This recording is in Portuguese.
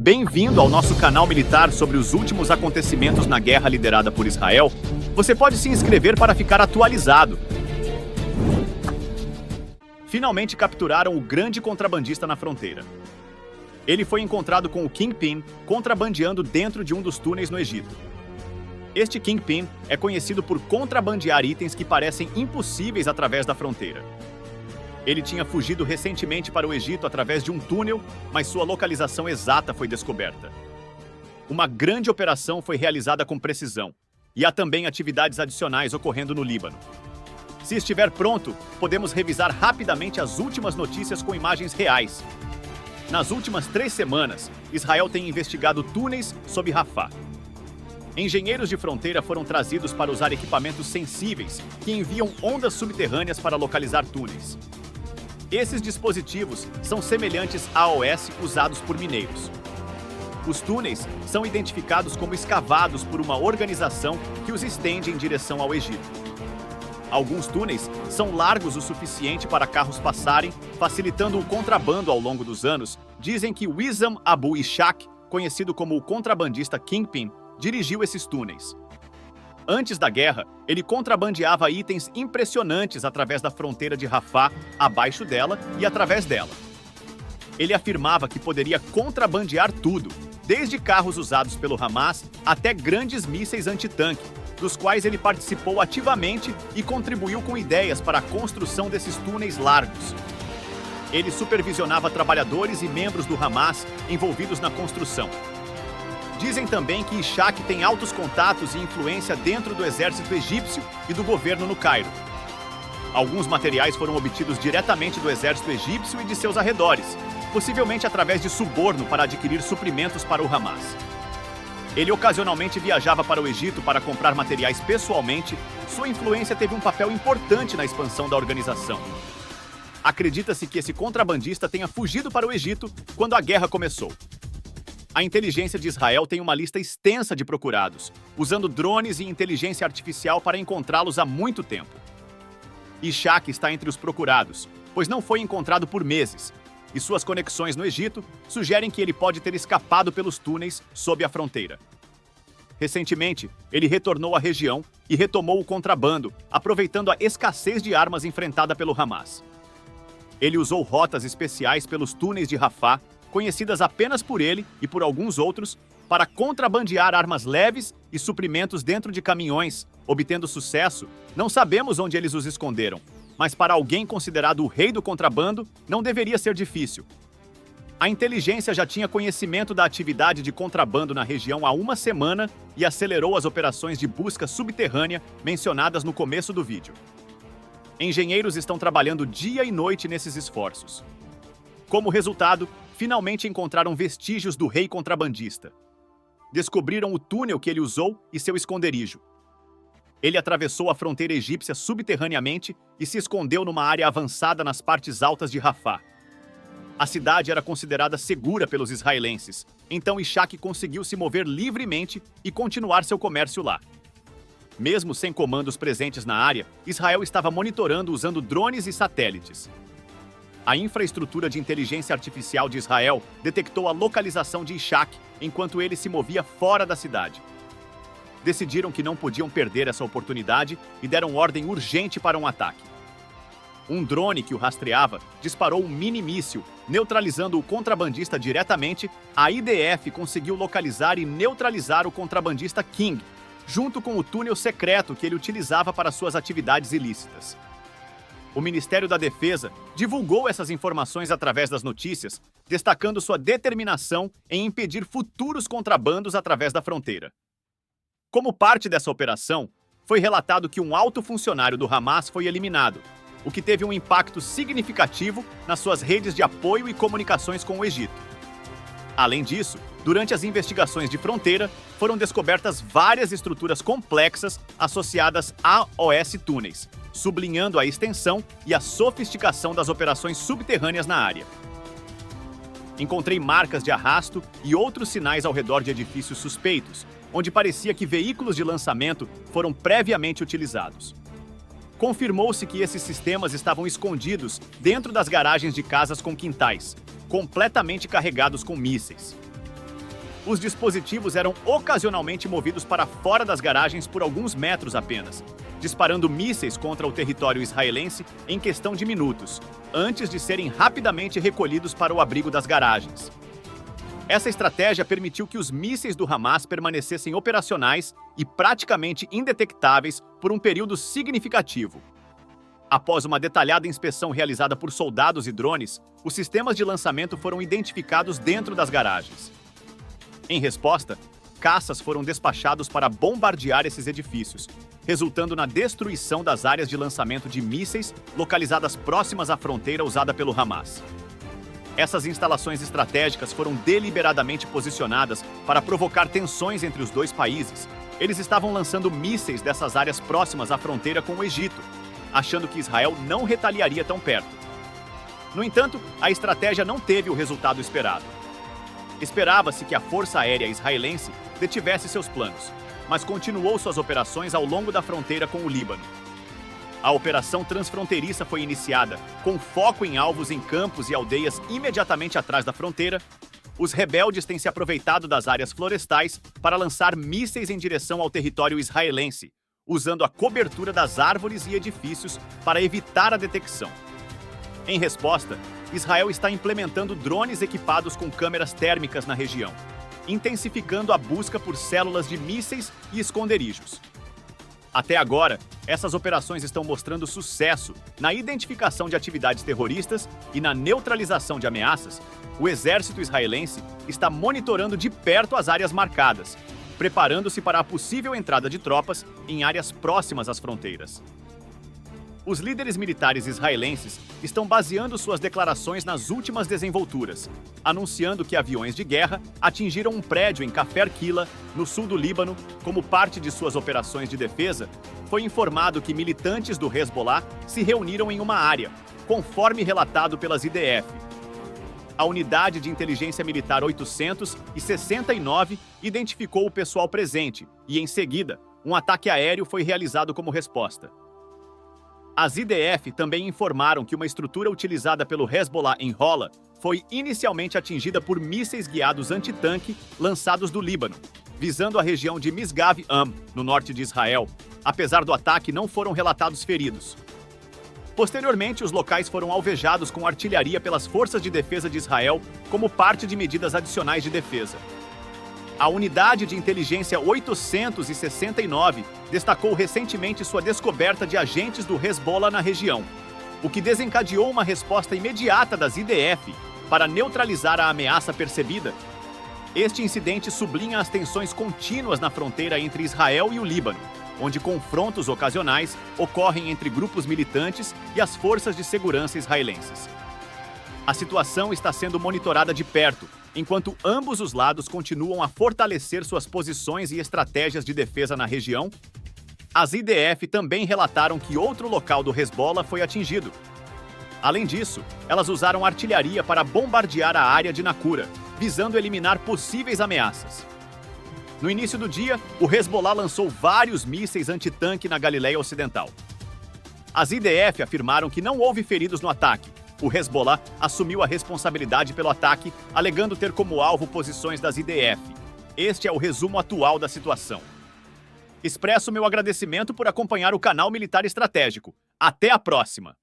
Bem-vindo ao nosso canal militar sobre os últimos acontecimentos na guerra liderada por Israel. Você pode se inscrever para ficar atualizado. Finalmente capturaram o grande contrabandista na fronteira. Ele foi encontrado com o Kingpin contrabandeando dentro de um dos túneis no Egito. Este Kingpin é conhecido por contrabandear itens que parecem impossíveis através da fronteira. Ele tinha fugido recentemente para o Egito através de um túnel, mas sua localização exata foi descoberta. Uma grande operação foi realizada com precisão, e há também atividades adicionais ocorrendo no Líbano. Se estiver pronto, podemos revisar rapidamente as últimas notícias com imagens reais. Nas últimas 3 semanas, Israel tem investigado túneis sob Rafah. Engenheiros de fronteira foram trazidos para usar equipamentos sensíveis que enviam ondas subterrâneas para localizar túneis. Esses dispositivos são semelhantes a AOS usados por mineiros. Os túneis são identificados como escavados por uma organização que os estende em direção ao Egito. Alguns túneis são largos o suficiente para carros passarem, facilitando o contrabando ao longo dos anos. Dizem que Wissam Abu Ishaq, conhecido como o contrabandista Kingpin, dirigiu esses túneis. Antes da guerra, ele contrabandeava itens impressionantes através da fronteira de Rafah, abaixo dela e através dela. Ele afirmava que poderia contrabandear tudo, desde carros usados pelo Hamas até grandes mísseis antitanque, dos quais ele participou ativamente e contribuiu com ideias para a construção desses túneis largos. Ele supervisionava trabalhadores e membros do Hamas envolvidos na construção. Dizem também que Ishaq tem altos contatos e influência dentro do exército egípcio e do governo no Cairo. Alguns materiais foram obtidos diretamente do exército egípcio e de seus arredores, possivelmente através de suborno para adquirir suprimentos para o Hamas. Ele ocasionalmente viajava para o Egito para comprar materiais pessoalmente. Sua influência teve um papel importante na expansão da organização. Acredita-se que esse contrabandista tenha fugido para o Egito quando a guerra começou. A inteligência de Israel tem uma lista extensa de procurados, usando drones e inteligência artificial para encontrá-los há muito tempo. Ishaq está entre os procurados, pois não foi encontrado por meses, e suas conexões no Egito sugerem que ele pode ter escapado pelos túneis sob a fronteira. Recentemente, ele retornou à região e retomou o contrabando, aproveitando a escassez de armas enfrentada pelo Hamas. Ele usou rotas especiais pelos túneis de Rafah, conhecidas apenas por ele e por alguns outros, para contrabandear armas leves e suprimentos dentro de caminhões, obtendo sucesso. Não sabemos onde eles os esconderam, mas para alguém considerado o rei do contrabando, não deveria ser difícil. A inteligência já tinha conhecimento da atividade de contrabando na região há uma semana e acelerou as operações de busca subterrânea mencionadas no começo do vídeo. Engenheiros estão trabalhando dia e noite nesses esforços. Como resultado, finalmente encontraram vestígios do rei contrabandista. Descobriram o túnel que ele usou e seu esconderijo. Ele atravessou a fronteira egípcia subterraneamente e se escondeu numa área avançada nas partes altas de Rafah. A cidade era considerada segura pelos israelenses, então Ishaq conseguiu se mover livremente e continuar seu comércio lá. Mesmo sem comandos presentes na área, Israel estava monitorando usando drones e satélites. A infraestrutura de inteligência artificial de Israel detectou a localização de Ishaq enquanto ele se movia fora da cidade. Decidiram que não podiam perder essa oportunidade e deram ordem urgente para um ataque. Um drone que o rastreava disparou um mini-míssil, neutralizando o contrabandista diretamente. A IDF conseguiu localizar e neutralizar o contrabandista King, junto com o túnel secreto que ele utilizava para suas atividades ilícitas. O Ministério da Defesa divulgou essas informações através das notícias, destacando sua determinação em impedir futuros contrabandos através da fronteira. Como parte dessa operação, foi relatado que um alto funcionário do Hamas foi eliminado, o que teve um impacto significativo nas suas redes de apoio e comunicações com o Egito. Além disso, durante as investigações de fronteira, foram descobertas várias estruturas complexas associadas a AOS túneis, sublinhando a extensão e a sofisticação das operações subterrâneas na área. Encontrei marcas de arrasto e outros sinais ao redor de edifícios suspeitos, onde parecia que veículos de lançamento foram previamente utilizados. Confirmou-se que esses sistemas estavam escondidos dentro das garagens de casas com quintais, completamente carregados com mísseis. Os dispositivos eram ocasionalmente movidos para fora das garagens por alguns metros apenas, disparando mísseis contra o território israelense em questão de minutos, antes de serem rapidamente recolhidos para o abrigo das garagens. Essa estratégia permitiu que os mísseis do Hamas permanecessem operacionais e praticamente indetectáveis por um período significativo. Após uma detalhada inspeção realizada por soldados e drones, os sistemas de lançamento foram identificados dentro das garagens. Em resposta, caças foram despachados para bombardear esses edifícios, resultando na destruição das áreas de lançamento de mísseis localizadas próximas à fronteira usada pelo Hamas. Essas instalações estratégicas foram deliberadamente posicionadas para provocar tensões entre os dois países. Eles estavam lançando mísseis dessas áreas próximas à fronteira com o Egito, achando que Israel não retaliaria tão perto. No entanto, a estratégia não teve o resultado esperado. Esperava-se que a Força Aérea Israelense detivesse seus planos, mas continuou suas operações ao longo da fronteira com o Líbano. A operação transfronteiriça foi iniciada, com foco em alvos em campos e aldeias imediatamente atrás da fronteira. Os rebeldes têm se aproveitado das áreas florestais para lançar mísseis em direção ao território israelense, usando a cobertura das árvores e edifícios para evitar a detecção. Em resposta, Israel está implementando drones equipados com câmeras térmicas na região, intensificando a busca por células de mísseis e esconderijos. Até agora, essas operações estão mostrando sucesso na identificação de atividades terroristas e na neutralização de ameaças. O exército israelense está monitorando de perto as áreas marcadas, preparando-se para a possível entrada de tropas em áreas próximas às fronteiras. Os líderes militares israelenses estão baseando suas declarações nas últimas desenvolturas, anunciando que aviões de guerra atingiram um prédio em Kafr Kila, no sul do Líbano, como parte de suas operações de defesa. Foi informado que militantes do Hezbollah se reuniram em uma área, conforme relatado pelas IDF. A Unidade de Inteligência Militar 869 identificou o pessoal presente e, em seguida, um ataque aéreo foi realizado como resposta. As IDF também informaram que uma estrutura utilizada pelo Hezbollah em Rola foi inicialmente atingida por mísseis guiados antitanque lançados do Líbano, visando a região de Misgav-Am, no norte de Israel. Apesar do ataque, não foram relatados feridos. Posteriormente, os locais foram alvejados com artilharia pelas forças de defesa de Israel como parte de medidas adicionais de defesa. A Unidade de Inteligência 869 destacou recentemente sua descoberta de agentes do Hezbollah na região, o que desencadeou uma resposta imediata das IDF para neutralizar a ameaça percebida. Este incidente sublinha as tensões contínuas na fronteira entre Israel e o Líbano, onde confrontos ocasionais ocorrem entre grupos militantes e as forças de segurança israelenses. A situação está sendo monitorada de perto, enquanto ambos os lados continuam a fortalecer suas posições e estratégias de defesa na região. As IDF também relataram que outro local do Hezbollah foi atingido. Além disso, elas usaram artilharia para bombardear a área de Naqoura, visando eliminar possíveis ameaças. No início do dia, o Hezbollah lançou vários mísseis antitanque na Galileia Ocidental. As IDF afirmaram que não houve feridos no ataque. O Hezbollah assumiu a responsabilidade pelo ataque, alegando ter como alvo posições das IDF. Este é o resumo atual da situação. Expresso meu agradecimento por acompanhar o canal Militar Estratégico. Até a próxima!